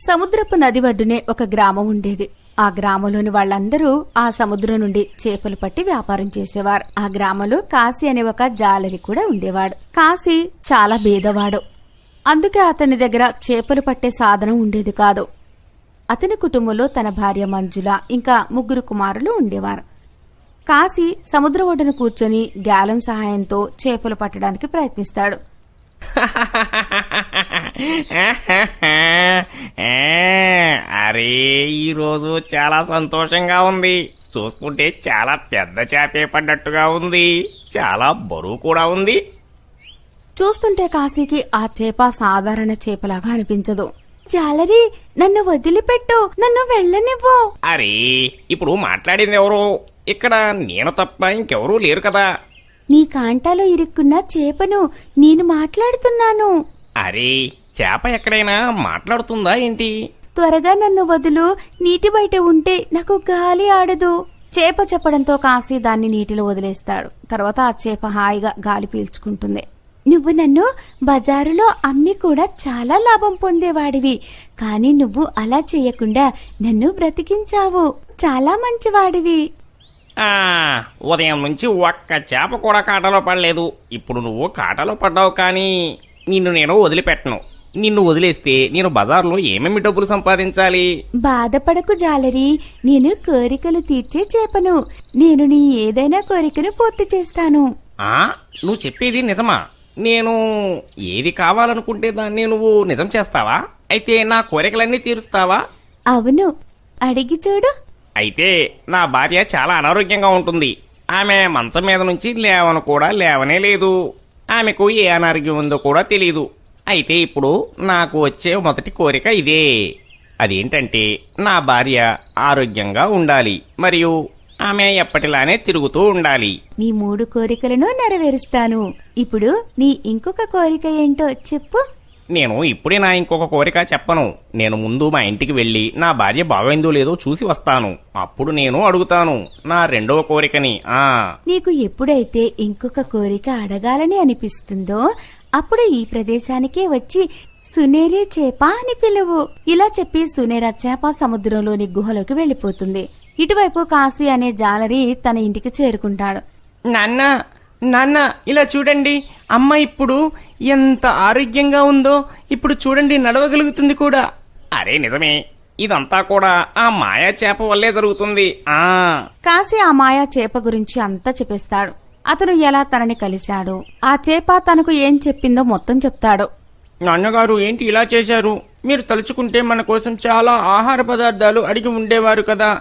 సముద్రపు నది ఒడ్డునే ఒక గ్రామం ఉండేది. ఆ గ్రామంలోని వాళ్ళందరూ ఆ సముద్రం నుండి చేపలు పట్టి వ్యాపారం చేసేవారు. ఆ గ్రామంలో కాశీ అనే ఒక జాలరి కూడా ఉండేవాడు. కాశీ చాలా బీదవాడు. అందుకే అతని దగ్గర చేపలు పట్టే సాధనం ఉండేది కాదు. అతని కుటుంబంలో తన భార్య మంజుల ఇంకా 3 కుమారులు ఉండేవారు. కాశీ సముద్ర ఒడ్డున కూర్చొని గాలం సహాయంతో చేపలు పట్టడానికి ప్రయత్నిస్తాడు. అరే, ఈరోజు చాలా సంతోషంగా ఉంది. చూసుకుంటే చాలా పెద్ద చేపే పడ్డట్టుగా ఉంది. చాలా బరువు కూడా ఉంది. చూస్తుంటే కాశీకి ఆ చేప సాధారణ చేపలాగా అనిపించదు. జాలరి, నన్ను వదిలిపెట్టు, నన్ను వెళ్ళనివ్వు. అరే, ఇప్పుడు మాట్లాడింది ఎవరు? ఇక్కడ నేను తప్ప ఇంకెవరూ లేరు కదా. నీ కాంటాలో ఇరుక్కున్న చేపను నేను మాట్లాడుతున్నాను. అరే, చేప ఎక్కడైనా మాట్లాడుతుందా ఏంటి? త్వరగా నన్ను వదులు, నీటి బయట ఉంటే నాకు గాలి ఆడదు. చేప చెప్పడంతో కాశీ దాన్ని నీటిలో వదిలేస్తాడు. తర్వాత ఆ చేప హాయిగా గాలి పీల్చుకుంటుంది. నువ్వు నన్ను బజారులో అమ్మి కూడా చాలా లాభం పొందేవాడివి, కానీ నువ్వు అలా చేయకుండా నన్ను బ్రతికించావు. చాలా మంచివాడివి. ఉదయం నుంచి ఒక్క చేప కూడా కాటలో పడలేదు. ఇప్పుడు నువ్వు కాటలో పడ్డావు, కానీ నిన్ను నేను వదిలిపెట్టను. నిన్ను వదిలేస్తే నేను బజార్లో ఏమేమి డబ్బులు సంపాదించాలి? బాధపడకు జాలరి, నేను కోరికలు తీర్చే చేపను. నేను నీ ఏదైనా కోరికను పూర్తి చేస్తాను. నువ్వు చెప్పేది నిజమా? నేను ఏది కావాలనుకుంటే దాన్ని నువ్వు నిజం చేస్తావా? అయితే నా కోరికలన్నీ తీరుస్తావా? అవును, అడిగి చూడు. అయితే నా భార్య చాలా అనారోగ్యంగా ఉంటుంది. ఆమె మంచం మీద నుంచి లేవను కూడా లేవనే లేదు. ఆమెకు ఏ అనారోగ్యం ఉందో కూడా తెలియదు. అయితే ఇప్పుడు నాకు వచ్చే మొదటి కోరిక ఇదే. అదేంటంటే, నా భార్య ఆరోగ్యంగా ఉండాలి, మరియు ఆమె ఎప్పటిలానే తిరుగుతూ ఉండాలి. నీ 3 కోరికలను నెరవేరుస్తాను. ఇప్పుడు నీ ఇంకొక కోరిక ఏంటో చెప్పు. నేను ఇప్పుడే నా ఇంకొక కోరిక చెప్పను. నేను ముందు మా ఇంటికి వెళ్లి నా భార్య బాగైందో లేదో చూసి వస్తాను. అప్పుడు నేను అడుగుతాను నా రెండవ కోరికని. నీకు ఎప్పుడైతే ఇంకొక కోరిక అడగాలని అనిపిస్తుందో అప్పుడు ఈ ప్రదేశానికే వచ్చి సునేరే చేప అని పిలువు. ఇలా చెప్పి సునేరా చేప సముద్రంలోని గుహలోకి వెళ్లిపోతుంది. ఇటువైపు కాశీ అనే జాలరి తన ఇంటికి చేరుకుంటాడు. నాన్న, ఇలా చూడండి, అమ్మ ఇప్పుడు ఎంత ఆరోగ్యంగా ఉందో. ఇప్పుడు చూడండి, నడవగలుగుతుంది కూడా. అరే నిజమే, ఇదంతా కూడా ఆ మాయా చేప వల్లే జరుగుతుంది. కాశీ ఆ మాయా చేప గురించి అంతా చెప్పేస్తాడు. అతను ఎలా తనని కలిశాడు, ఆ చేప తనకు ఏం చెప్పిందో మొత్తం చెప్తాడు. నాన్నగారు, ఏంటి ఇలా చేశారు? మీరు తలుచుకుంటే మన కోసం చాలా ఆహార పదార్థాలు అడిగి ఉండేవారు కదా.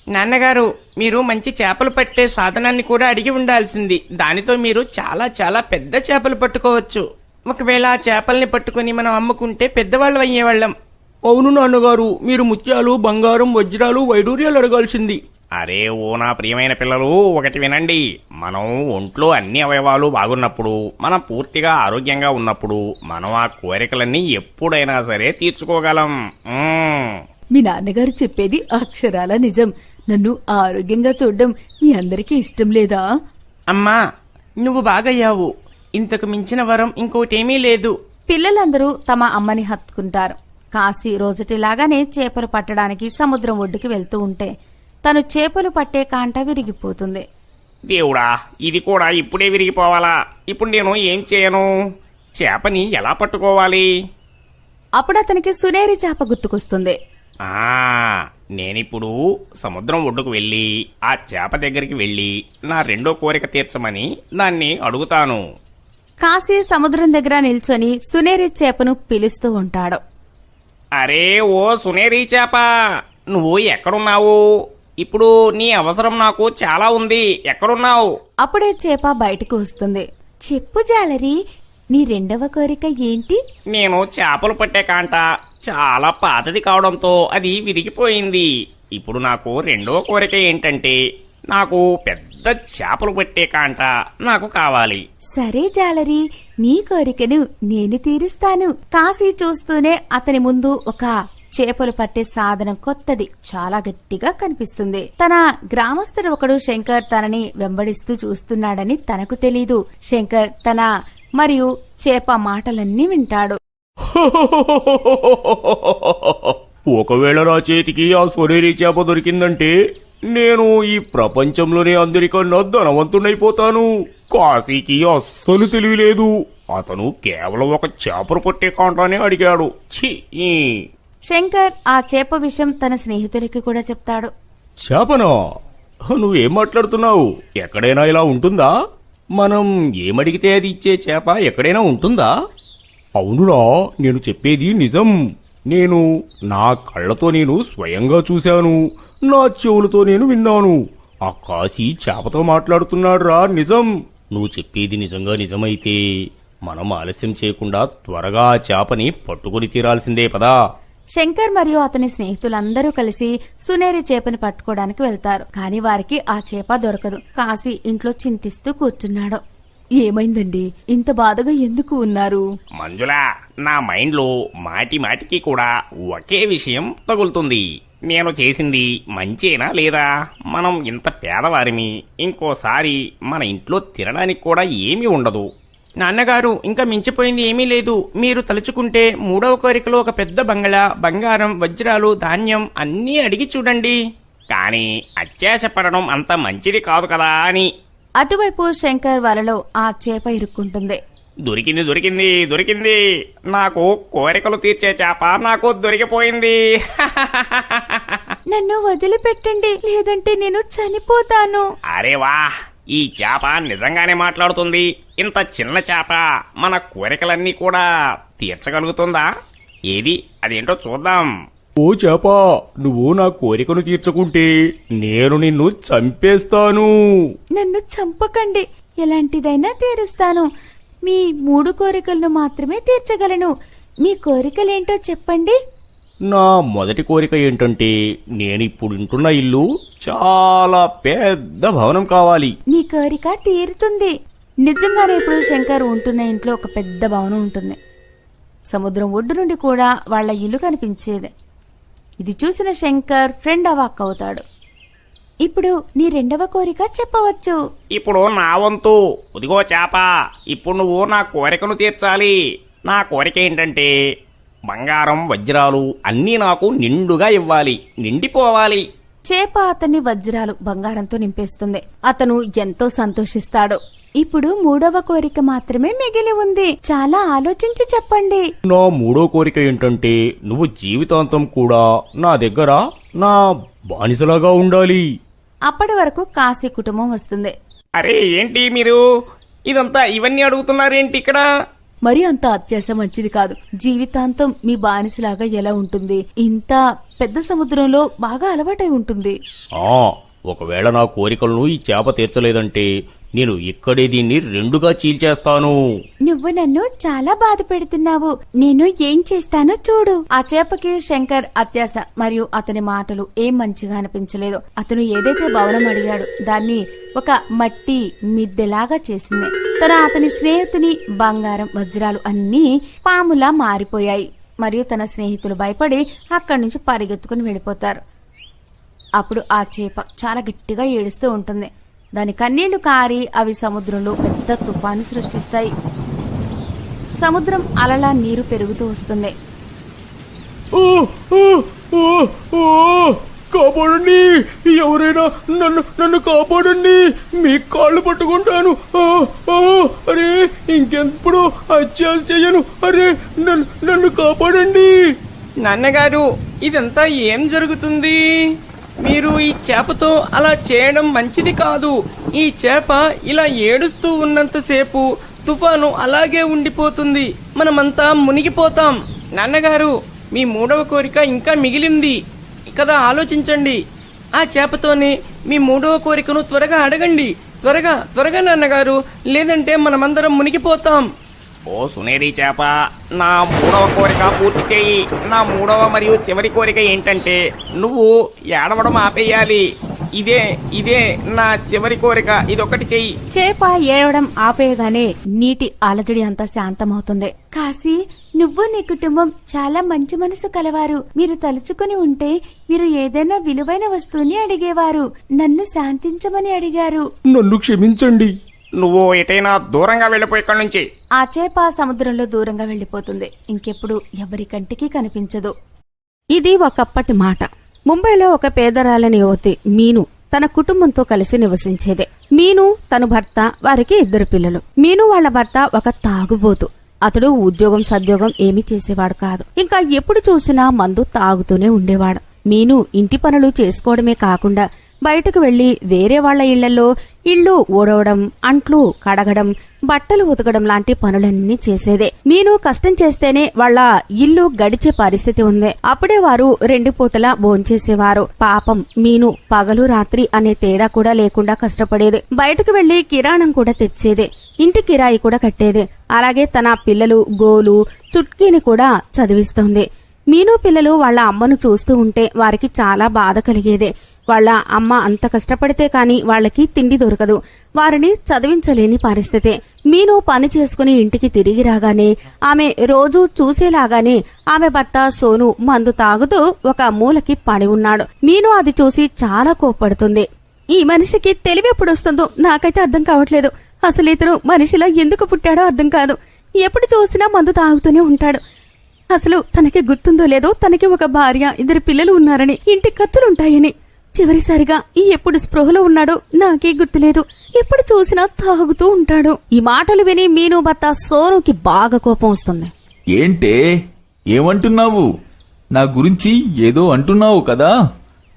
నాన్నగారు, మీరు మంచి చేపలు పట్టే సాధనాన్ని కూడా అడిగి ఉండాల్సింది. దానితో మీరు చాలా చాలా పెద్ద చేపలు పట్టుకోవచ్చు. ఒకవేళ ఆ చేపల్ని పట్టుకుని మనం అమ్ముకుంటే పెద్దవాళ్ళు అయ్యేవాళ్ళం. అవును నాన్నగారు, మీరు ముత్యాలు, బంగారం, వజ్రాలు, వైడూర్యాలు అడగాల్సింది. అరే ఓ నా ప్రియమైన పిల్లలు, ఒకటి వినండి. మనం ఒంట్లో అన్ని అవయవాలు బాగున్నప్పుడు, మనం పూర్తిగా ఆరోగ్యంగా ఉన్నప్పుడు, మనం ఆ కోరికలన్నీ ఎప్పుడైనా సరే తీర్చుకోగలం. మీ నాన్నగారు చెప్పేది అక్షరాల నిజం. నన్ను ఆరోగ్యంగా చూడ్డం మీ అందరికీ ఇష్టం లేదా? అమ్మా, నువ్వు బాగయ్యావు. ఇంతకు మించిన వరం ఇంకోటేమీ లేదు. పిల్లలందరూ తమ అమ్మని హత్తుకుంటారు. కాశీ రోజుటిలాగానే చేపలు పట్టడానికి సముద్రం ఒడ్డుకి వెళ్తూ ఉంటే తను చేపలు పట్టే కాంట విరిగిపోతుంది. దేవుడా, ఇది కూడా ఇప్పుడే విరిగిపోవాలా? ఇప్పుడు నేను ఏం చేయను? చేపని ఎలా పట్టుకోవాలి? అప్పుడు అతనికి సునేరి చేప గుర్తుకొస్తుంది. నేనిప్పుడు సముద్రం ఒడ్డుకు వెళ్లి ఆ చేప దగ్గరికి వెళ్లి నా రెండో కోరిక తీర్చమని దాన్ని అడుగుతాను. కాశీ సముద్రం దగ్గర నిల్చొని సునేరి చేపను పిలుస్తూ ఉంటాడు. అరే ఓ సునేరి చేప, నువ్వు ఎక్కడున్నావు? ఇప్పుడు నీ అవసరం నాకు చాలా ఉంది. ఎక్కడున్నావు? అప్పుడే చేప బయటకు వస్తుంది. చెప్పు జాలరి, నీ రెండవ కోరిక ఏంటి? నేను చేపలు పట్టే కాంట చాలా పాతది కావడంతో అది విరిగిపోయింది. ఇప్పుడు నాకు రెండవ కోరిక ఏంటంటే, నాకు పెద్ద చేపలు పట్టే కాంట నాకు కావాలి. సరే జాలరి, నీ కోరికను నేను తీరుస్తాను. కాశీ చూస్తూనే అతని ముందు ఒక చేపలు పట్టే సాధనం కొత్తది చాలా గట్టిగా కనిపిస్తుంది. తన గ్రామస్తుడు ఒకడు శంకర్ తనని వెంబడిస్తూ చూస్తున్నాడని తనకు తెలీదు. శంకర్ తన మరియు చేప మాటలన్నీ వింటాడు. ఒకవేళ నా చేతికి ఆ సొరేరి చేప దొరికిందంటే నేను ఈ ప్రపంచంలోనే అందరికన్నా ధనవంతుడైపోతాను. కాశీకి అస్సలు తెలియలేదు. అతను కేవలం ఒక చేపలు పట్టే కాంటానే అడిగాడు. ఛీ! శంకర్ ఆ చేప విషయం తన స్నేహితుడికి కూడా చెప్తాడు. చేపనా? నువ్వేం మాట్లాడుతున్నావు? ఎక్కడైనా ఇలా ఉంటుందా? మనం ఏమడిగితే అది ఇచ్చే చేప ఎక్కడైనా ఉంటుందా? అవునురా, నేను చెప్పేది నిజం. నేను నా కళ్ళతో నేను స్వయంగా చూశాను, నా చెవులతో నేను విన్నాను. ఆ కాశీ చేపతో మాట్లాడుతున్నాడురా, నిజం. నువ్వు చెప్పేది నిజంగా నిజమైతే మనం ఆలస్యం చేయకుండా త్వరగా ఆ చేపని పట్టుకుని తీరాల్సిందే పదా. శంకర్ మరియు అతని స్నేహితులందరూ కలిసి సునేరి చేపని పట్టుకోవడానికి వెళ్తారు. కాని వారికి ఆ చేప దొరకదు. కాశీ ఇంట్లో చింతిస్తూ కూర్చున్నాడు. ఏమైందండి, ఇంత బాధగా ఎందుకు ఉన్నారు? మంజులా, నా మైండ్లో మాటి మాటికి కూడా ఒకే విషయం తగులుతుంది. నేను చేసింది మంచేనా లేదా? మనం ఇంత పేదవారిమి, ఇంకోసారి మన ఇంట్లో తినడానికి కూడా ఏమీ ఉండదు. నాన్నగారు, ఇంకా మించిపోయింది ఏమీ లేదు. మీరు తలుచుకుంటే 3వ కోరికలో ఒక పెద్ద బంగళా, బంగారం, వజ్రాలు, ధాన్యం అన్నీ అడిగి చూడండి. కానీ అత్యాశపడడం అంత మంచిది కాదు కదా అని. అటువైపు శంకర్ వలలో ఆ చేప ఇరుక్కుంటుంది. దొరికింది దొరికింది దొరికింది, నాకు కోరికలు తీర్చే చేప నాకు దొరికిపోయింది. నన్ను వదిలిపెట్టండి, లేదంటే నేను చనిపోతాను. అరే వా, ఈ చేప నిజంగానే మాట్లాడుతుంది. ఇంత చిన్న చేప మన కోరికలన్నీ కూడా తీర్చగలుగుతుందా? ఏది, అదేంటో చూద్దాం. ఓ చేప, నువ్వు నా కోరికను తీర్చకుంటే నేను నిన్ను చంపేస్తాను. నన్ను చంపకండి, ఎలాంటిదైనా తీరుస్తాను. మీ 3 కోరికలను మాత్రమే తీర్చగలను. మీ కోరికలేంటో చెప్పండి. నా మొదటి కోరిక ఏంటంటే నేనిప్పుడు ఉంటున్న ఇల్లు చాలా పెద్ద భవనం కావాలి. నీ కోరిక తీరుతుంది. నిజంగానే ఇప్పుడు శంకర్ ఉంటున్న ఇంట్లో ఒక పెద్ద భవనం ఉంటుంది. సముద్రం ఒడ్డు నుండి కూడా వాళ్ల ఇల్లు కనిపించేది. ఇది చూసిన శంకర్ ఫ్రెండ్ అవాక్ అవుతాడు. ఇప్పుడు నీ 2వ కోరిక చెప్పవచ్చు. ఇప్పుడు నా వంతు. ఉదిగో చేప, ఇప్పుడు నువ్వు నా కోరికను తీర్చాలి. నా కోరిక ఏంటంటే బంగారం, వజ్రాలు అన్నీ నాకు నిండుగా ఇవ్వాలి, నిండిపోవాలి. చేప అతన్ని వజ్రాలు, బంగారంతో నింపేస్తుంది. అతను ఎంతో సంతోషిస్తాడు. ఇప్పుడు 3వ కోరిక మాత్రమే మిగిలి ఉంది. చాలా ఆలోచించి చెప్పండి. నా 3వ కోరిక ఏంటంటే నువ్వు జీవితాంతం కూడా నా దగ్గర నా బానిసలాగా ఉండాలి. అప్పటి వరకు కాశీ కుటుంబం వస్తుంది. అరే ఏంటి మీరు ఇదంతా ఇవన్నీ అడుగుతున్నారేంటి ఇక్కడ? మరి అంత అత్యాశ మంచిది కాదు. జీవితాంతం మీ బానిసలాగా ఎలా ఉంటుంది? ఇంత పెద్ద సముద్రంలో బాగా అలవాటై ఉంటుంది. ఒకవేళ నా కోరికలను ఈ చేప తీర్చలేదంటే నేను ఇక్కడే దీన్ని 2గా చీల్చేస్తాను. నువ్వు నన్ను చాలా బాధ పెడుతున్నావు. నేను ఏం చేస్తానో చూడు. ఆ చేపకి శంకర్ అత్యాశ మరియు అతని మాటలు ఏం మంచిగా అనిపించలేదు. అతను ఏదైతే భవనం అడిగాడు దాన్ని ఒక మట్టి మిద్దెలాగా చేసింది. అతని స్నేహితుని బంగారం, వజ్రాలు అన్నీ పాములా మారిపోయాయి. మరియు తన స్నేహితులు భయపడి అక్కడి నుంచి పరిగెత్తుకుని వెళ్ళిపోతారు. అప్పుడు ఆ చేప చాలా గట్టిగా ఏడుస్తూ ఉంటుంది. దాని కన్నీళ్లు కారి అవి సముద్రంలో పెద్ద తుఫాను సృష్టిస్తాయి. సముద్రం అలలా నీరు పెరుగుతూ వస్తుంది. కాపాడండి, ఎవరైనా నన్ను కాపాడండి, మీ కాళ్ళు పట్టుకుంటాను. అరే ఇంకెప్పుడు అత్యాశ చెయ్యను. అరే నన్ను కాపాడండి. నాన్నగారు, ఇదంతా ఏం జరుగుతుంది? మీరు ఈ చేపతో అలా చేయడం మంచిది కాదు. ఈ చేప ఇలా ఏడుస్తూ ఉన్నంతసేపు తుఫాను అలాగే ఉండిపోతుంది. మనమంతా మునిగిపోతాం. నాన్నగారు, మీ 3వ కోరిక ఇంకా మిగిలింది కదా, ఆలోచించండి. ఆ చేపతోనే మీ 3వ కోరికను త్వరగా అడగండి. త్వరగా నాన్నగారు, లేదంటే మనమందరం మునిగిపోతాం. ఓ సునేరి చేప, నా 3వ కోరిక పూర్తి చేయి. నా 3వ మరియు చివరి కోరిక ఏంటంటే నువ్వు ఏడవడం ఆపేయాలి. ఇదే నా చివరి కోరిక. ఇదొకటి చెయ్యి. చేప ఏడవడం ఆపేయగానే నీటి అలజడి అంతా శాంతమవుతుంది. కాశీ, నువ్వు నీ కుటుంబం చాలా మంచి మనసు కలవారు. మీరు తలుచుకుని ఉంటే మీరు ఏదైనా విలువైన వస్తువుని అడిగేవారు. నన్ను శాంతించమని అడిగారు. నన్ను క్షమించండి. నువ్వు ఎటైనా దూరంగా వెళ్ళిపో ఇక్కడి నుంచి. ఆ చేప సముద్రంలో దూరంగా వెళ్లిపోతుంది. ఇంకెప్పుడు ఎవరి కంటికి కనిపించదు. ఇది ఒకప్పటి మాట. ముంబైలో ఒక పేదరాలని యువతి మీను తన కుటుంబంతో కలిసి నివసించేదే. మీను తన భర్త, వారికి 2 పిల్లలు. మీను వాళ్ల భర్త ఒక తాగుబోతు. అతడు ఉద్యోగం సద్యోగం ఏమీ చేసేవాడు కాదు. ఇంకా ఎప్పుడు చూసినా మందు తాగుతూనే ఉండేవాడు. మీను ఇంటి పనులు చేసుకోవడమే కాకుండా బయటకు వెళ్లి వేరే వాళ్ల ఇళ్లలో ఇళ్లు ఊడవడం, అంట్లు కడగడం, బట్టలు ఉతకడం లాంటి పనులన్నీ చేసేదే. మీను కష్టం చేస్తేనే వాళ్ల ఇల్లు గడిచే పరిస్థితి ఉంది. అప్పుడే వారు 2 పూటలా భోంచేసేవారు. పాపం మీను పగలు రాత్రి అనే తేడా కూడా లేకుండా కష్టపడేది. బయటకు వెళ్లి కిరాణం కూడా తెచ్చేదే. ఇంటి కిరాయి కూడా కట్టేదే. అలాగే తన పిల్లలు గోలు, చుట్కీని కూడా చదివిస్తోంది. మీను పిల్లలు వాళ్ల అమ్మను చూస్తూ ఉంటే వారికి చాలా బాధ కలిగేదే. వాళ్ల అమ్మ అంత కష్టపడితే కాని వాళ్లకి తిండి దొరకదు. వారిని చదివించలేని పరిస్థితే. మీను పని చేసుకుని ఇంటికి తిరిగి రాగానే ఆమె రోజూ చూసేలాగానే ఆమె భర్త సోను మందు తాగుతూ ఒక మూలకి పడి ఉన్నాడు. మీను అది చూసి చాలా కోప్పడుతుంది. ఈ మనిషికి తెలివి ఎప్పుడొస్తుందో నాకైతే అర్థం కావట్లేదు. అసలు ఇతను మనిషిలా ఎందుకు పుట్టాడో అర్థం కాదు. ఎప్పుడు చూసినా మందు తాగుతూనే ఉంటాడు. అసలు తనకి గుర్తుందో లేదో తనకి ఒక భార్య, 2 పిల్లలు ఉన్నారని, ఇంటి ఖర్చులుంటాయని. చివరిసారిగా ఎప్పుడు స్పృహలో ఉన్నాడో నాకే గుర్తులేదు. ఎప్పుడు చూసినా తాగుతూ ఉంటాడు. ఈ మాటలు విని మీను భర్త సోనుకి బాగా కోపం వస్తుంది. ఏంటే, ఏమంటున్నావు? నా గురించి ఏదో అంటున్నావు కదా?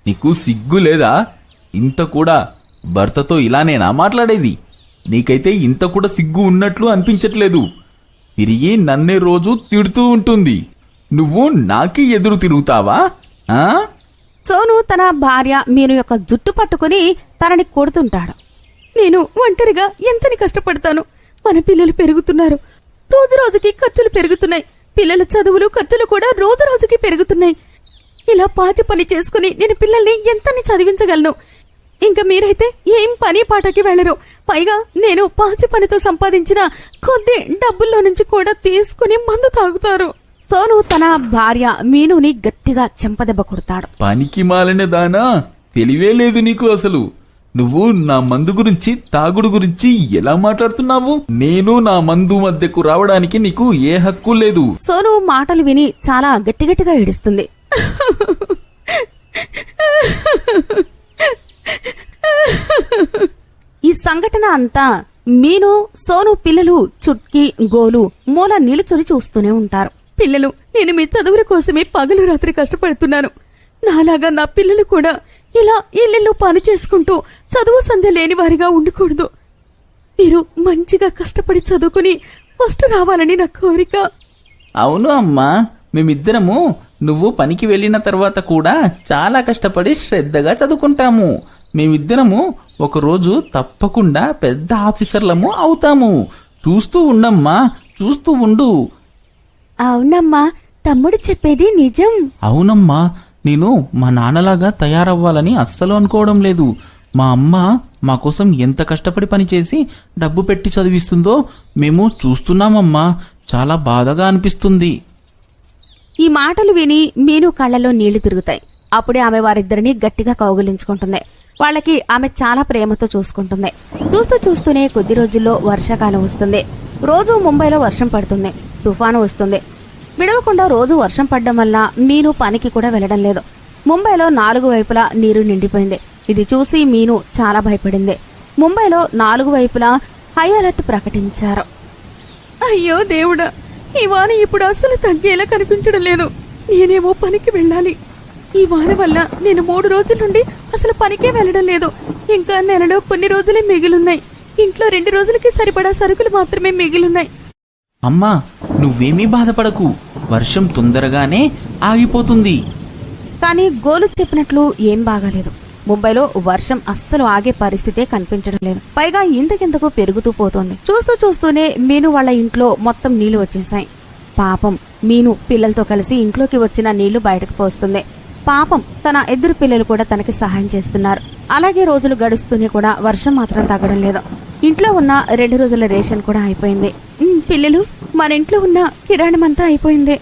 నీకు సిగ్గు లేదా? ఇంత కూడా భర్తతో ఇలానేనా మాట్లాడేది? నీకైతే ఇంత కూడా సిగ్గు ఉన్నట్లు అనిపించట్లేదు. తిరిగి నన్నే రోజు తిడుతూ ఉంటుంది. నువ్వు నాకే ఎదురు తిరుగుతావా? ఆ? సోను తన భార్య మీను యొక్క జుట్టు పట్టుకుని తనని కొడుతుంటాడు. నేను ఒంటరిగా ఎంతని కష్టపడతాను. మన పిల్లలు పెరుగుతున్నారు. రోజు రోజుకి ఖర్చులు పెరుగుతున్నాయి. పిల్లల చదువులు ఖర్చులు కూడా రోజు రోజుకి పెరుగుతున్నాయి. ఇలా పాచి పని చేసుకుని నేను పిల్లల్ని ఎంతని చదివించగలను? ఇంకా మీరైతే ఏం పని పాటకి వెళ్లరు. పైగా నేను పాచి పనితో సంపాదించిన కొద్ది డబ్బుల్లో నుంచి కూడా తీసుకుని మందు తాగుతారు. సోను తన భార్య మీనుని గట్టిగా చెంపదెబ్బ కొడతాడు. పనికి మాలిన దానా, తెలివే లేదు నీకు అసలు. నువ్వు నా మందు గురించి, తాగుడు గురించి ఎలా మాట్లాడుతున్నావు? నేను నా మందు మధ్యకు రావడానికి నీకు ఏ హక్కు లేదు. సోను మాటలు విని చాలా గట్టిగట్టిగా ఏడుస్తుంది. ఈ సంఘటన అంతా మీను, సోను పిల్లలు చుట్కీ, గోలు మూల నిలుచుని చూస్తూనే ఉంటారు. పిల్లలు, నేను మీ చదువుల కోసమే పగలు రాత్రి కష్టపడుతున్నాను. నాలాగా నా పిల్లలు కూడా ఇలా ఇళ్ళల్లో పని చేసుకుంటూ చదువు సంధ్య లేని వారిగా ఉండకూడదు. మీరు మంచిగా కష్టపడి చదువుకుని ఫస్ట్ రావాలని నా కోరిక. అవును అమ్మా, మేమిద్దరము నువ్వు పనికి వెళ్ళిన తర్వాత కూడా చాలా కష్టపడి శ్రద్ధగా చదువుకుంటాము. మేమిద్దరము ఒకరోజు తప్పకుండా పెద్ద ఆఫీసర్లము అవుతాము. చూస్తూ ఉండమ్మా, చూస్తూ ఉండు. అవునమ్మా, తమ్ముడు చెప్పేది నిజం. అవునమ్మా, నేను మా నాన్నలాగా తయారవ్వాలని అస్సలు అనుకోవడం లేదు. మా అమ్మ మా కోసం ఎంత కష్టపడి పనిచేసి డబ్బు పెట్టి చదివిస్తుందో మేము చూస్తున్నామమ్మా. చాలా బాధగా అనిపిస్తుంది. ఈ మాటలు విని మీను కళ్లలో నీళ్లు తిరుగుతాయి. అప్పుడే ఆమె వారిద్దరిని గట్టిగా కౌగిలించుకుంటుంది. వాళ్ళకి ఆమె చాలా ప్రేమతో చూసుకుంటుంది. చూస్తూ చూస్తూనే కొద్ది రోజుల్లో వర్షాకాలం వస్తుంది. రోజు ముంబైలో వర్షం పడుతుంది. తుఫాను వస్తుంది. విడవకుండా రోజు వర్షం పడ్డం వల్ల మీను పనికి కూడా వెళ్లడం లేదు. ముంబైలో 4 వైపులా నీరు నిండిపోయింది. ఇది చూసి మీను చాలా భయపడింది. ముంబైలో 4 వైపులా హై అలర్ట్ ప్రకటించారు. అయ్యో దేవుడా, ఈ వాన ఇప్పుడు అస్సలు తగ్గేలా కనిపించడం లేదు. నేనేమో పనికి వెళ్ళాలి. ఈ వాన వల్ల నేను 3 రోజుల నుండి అసలు పనికే వెళ్లడం లేదు. ఇంకా నెలలో కొన్ని రోజులే మిగిలున్నాయి. ఇంట్లో 2 రోజులకి సరిపడా సరుకులు మాత్రమే మిగిలున్నాయి. అమ్మా, నువ్వేమీ బాధపడకు. వర్షం తొందరగానే ఆగిపోతుంది. కానీ గోలు చెప్పినట్లు ఏం బాగాలేదు. ముంబైలో వర్షం అస్సలు ఆగే పరిస్థితే కనిపించడం లేదు. పైగా ఇంతకింతకు పెరుగుతూ పోతోంది. చూస్తూ చూస్తూనే మీను వాళ్ళ ఇంట్లో మొత్తం నీళ్లు వచ్చేశాయి. పాపం మీను పిల్లలతో కలిసి ఇంట్లోకి వచ్చిన నీళ్లు బయటకు పోస్తుంది. పాపం తన 2 పిల్లలు కూడా తనకి సహాయం చేస్తున్నారు. అలాగే రోజులు గడుస్తూనే కూడా వర్షం మాత్రం తగ్గడం లేదు. ఇంట్లో ఉన్న 2 రోజుల రేషన్ కూడా అయిపోయింది. పిల్లలు, మన ఇంట్లో ఉన్న కిరాణమంతా అయిపోయింది.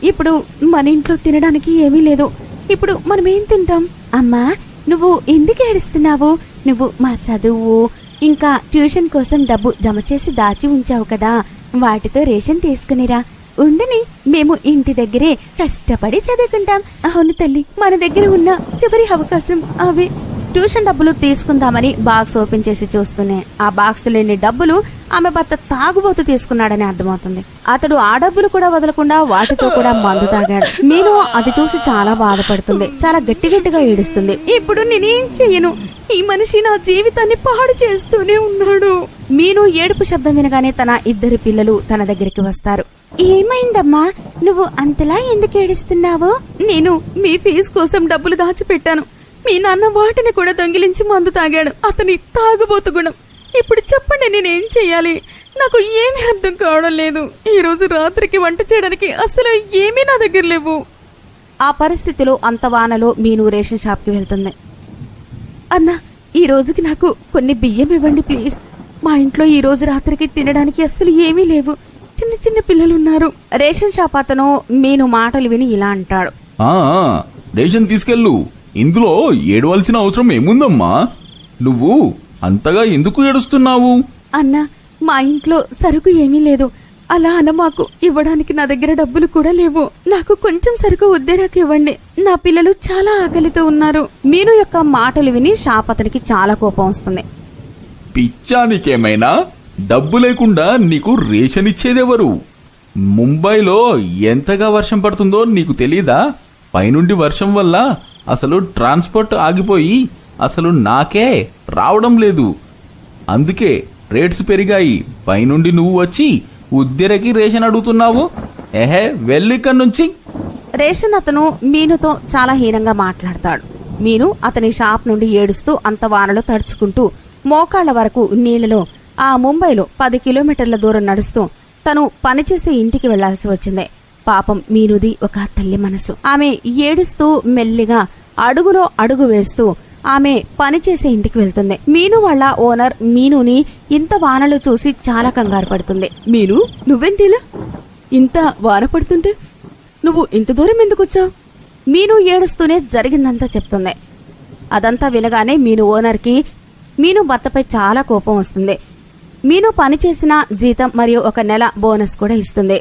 ఇప్పుడు మన ఇంట్లో తినడానికి ఏమీ లేదు. ఇప్పుడు మనం ఏం తింటాం? అమ్మా, నువ్వు ఎందుకు ఏడుస్తున్నావు? నువ్వు మా చదువు, ఇంకా ట్యూషన్ కోసం డబ్బు జమ చేసి దాచి ఉంచావు కదా, వాటితో రేషన్ తీసుకునిరా. ఉండని, మేము ఇంటి దగ్గరే కష్టపడి చదువుకుంటాం. అవును తల్లి, మన దగ్గర ఉన్న చివరి అవకాశం అవే. ట్యూషన్ డబ్బులు తీసుకుందామని బాక్స్ ఓపెన్ చేసి చూస్తూనే ఆ బాక్సులోని డబ్బులు ఆమె భర్త తాగుబోతు తీసుకున్నాడని అర్థమవుతుంది. అతడు ఆ డబ్బులు కూడా వదలకుండా వాటితో కూడా మందు తాగాడు. మీను అది చూసి చాలా బాధపడుతుంది, చాలా గట్టిగా ఏడుస్తుంది. ఇప్పుడు నేనేం చెయ్యను, ఈ మనిషి నా జీవితాన్ని పాడు చేస్తూనే ఉన్నాడు. మీను ఏడుపు శబ్దం వినగానే తన 2 పిల్లలు తన దగ్గరికి వస్తారు. ఏమైందమ్మా, నువ్వు అంతలా ఎందుకు ఏడుస్తున్నావు? నేను మీ ఫీజు కోసం డబ్బులు దాచిపెట్టాను. మీ నాన్న వాటిని కూడా దొంగిలించి మందు తాగాడు. అతని తాగుబోతు గుణం. ఇప్పుడు చెప్పండి, నేనేం చెయ్యాలి? నాకు ఏమీ అర్థం కావడం లేదు. ఈ రోజు రాత్రికి వంట చేయడానికి అసలు ఏమీ నా దగ్గర లేవు. ఆ పరిస్థితిలో అంత వానలో మీను రేషన్ షాప్కి వెళ్తుంది. అన్నా, ఈ రోజుకి నాకు కొన్ని బియ్యం ఇవ్వండి ప్లీజ్. మా ఇంట్లో ఈ రోజు రాత్రికి తినడానికి అస్సలు ఏమీ లేవు. చిన్న చిన్న పిల్లలున్నారు. రేషన్ షాప్ అతను మీను మాటలు విని ఇలా అంటాడు. ఆ, రేషన్ తీసుకెళ్ళు. ఇందులో ఏడవలసిన అవసరం ఏముందమ్మా? నువ్వు అంతగా ఎందుకు ఏడుస్తున్నావు? అన్నా, మా ఇంట్లో సరుకు ఏమీ లేదు. అలా అన్న, మాకు ఇవ్వడానికి నా దగ్గర డబ్బులు కూడా లేవు. నాకు కొంచెం సరుకు ఉద్దేరాకు ఇవ్వండి. నా పిల్లలు చాలా ఆకలితో ఉన్నారు. మీను యొక్క మాటలు విని షాప్ అతనికి చాలా కోపం వస్తుంది. పిచ్చా నీకేమైనా? డబ్బు లేకుండా నీకు రేషన్ ఇచ్చేదెవరు? ముంబైలో ఎంతగా వర్షం పడుతుందో నీకు తెలీదా? పైనుండి వర్షం వల్ల అసలు ట్రాన్స్పోర్ట్ ఆగిపోయి అసలు నాకే రావడం లేదు. అందుకే రేట్స్ పెరిగాయి. పైనుండి నువ్వు వచ్చి ఉద్దెరకి రేషన్ అడుగుతున్నావు. ఎహే, వెళ్ళిక్కడి నుంచి. రేషన్ అతను మీనుతో చాలా హీనంగా మాట్లాడతాడు. మీను అతని షాప్ నుండి ఏడుస్తూ అంత వానలో తడుచుకుంటూ మోకాళ్ల వరకు నీళ్లలో ఆ ముంబైలో 10 కిలోమీటర్ల దూరం నడుస్తూ తను పనిచేసే ఇంటికి వెళ్లాల్సి వచ్చింది. పాపం మీనుది ఒక తల్లి మనసు. ఆమె ఏడుస్తూ మెల్లిగా అడుగులో అడుగు వేస్తూ ఆమె పనిచేసే ఇంటికి వెళ్తుంది. మీను వాళ్ళ ఓనర్ మీనుని ఇంత వానలు చూసి చాలా కంగారు పడుతుంది. మీను, నువ్వేంటిలా ఇంత వాన పడుతుంటే నువ్వు ఇంత దూరం ఎందుకు వచ్చావు? మీను ఏడుస్తూనే జరిగిందంతా చెప్తుంది. అదంతా వినగానే మీను ఓనర్కి మీను భర్తపై చాలా కోపం వస్తుంది. మీను పనిచేసిన జీతం మరియు 1 నెల బోనస్ కూడా ఇస్తుంది.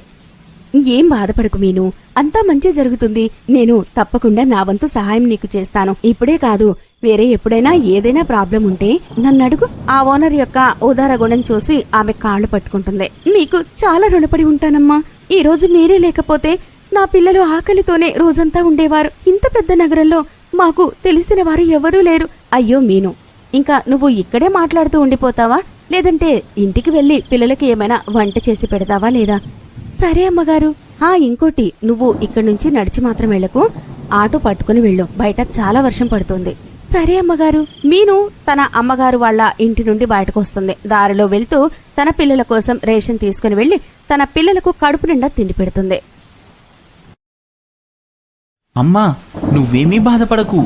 ఏం బాధపడకు మీను, అంతా మంచి జరుగుతుంది. నేను తప్పకుండా నా వంతు సహాయం నీకు చేస్తాను. ఇప్పుడే కాదు, వేరే ఎప్పుడైనా ఏదైనా ప్రాబ్లం ఉంటే నన్ను అడుగు. ఆ ఓనర్ యొక్క ఉదార గుణం చూసి ఆమె కాళ్లు పట్టుకుంటుంది. నీకు చాలా రుణపడి ఉంటానమ్మా. ఈ రోజు మీరే లేకపోతే నా పిల్లలు ఆకలితోనే రోజంతా ఉండేవారు. ఇంత పెద్ద నగరంలో మాకు తెలిసిన వారు ఎవరూ లేరు. అయ్యో మీను, ఇంకా నువ్వు ఇక్కడే మాట్లాడుతూ ఉండిపోతావా? లేదంటే ఇంటికి వెళ్లి పిల్లలకి ఏమైనా వంట చేసి పెడతావా లేదా? సరే అమ్మగారు. ఇంకోటి, నువ్వు ఇక్కడి నుంచి నడిచి మాత్రం వెళ్లకు. ఆటో పట్టుకుని వెళ్ళు, బయట చాలా వర్షం పడుతుంది. సరే అమ్మగారు. మీను తన అమ్మగారు వాళ్ళ ఇంటి నుండి బయటకు వస్తుంది. దారిలో వెళ్తూ తన పిల్లల కోసం రేషన్ తీసుకుని వెళ్లి తన పిల్లలకు కడుపు నిండా తిండి పెడుతుంది. అమ్మా, నువ్వేమీ బాధపడకు.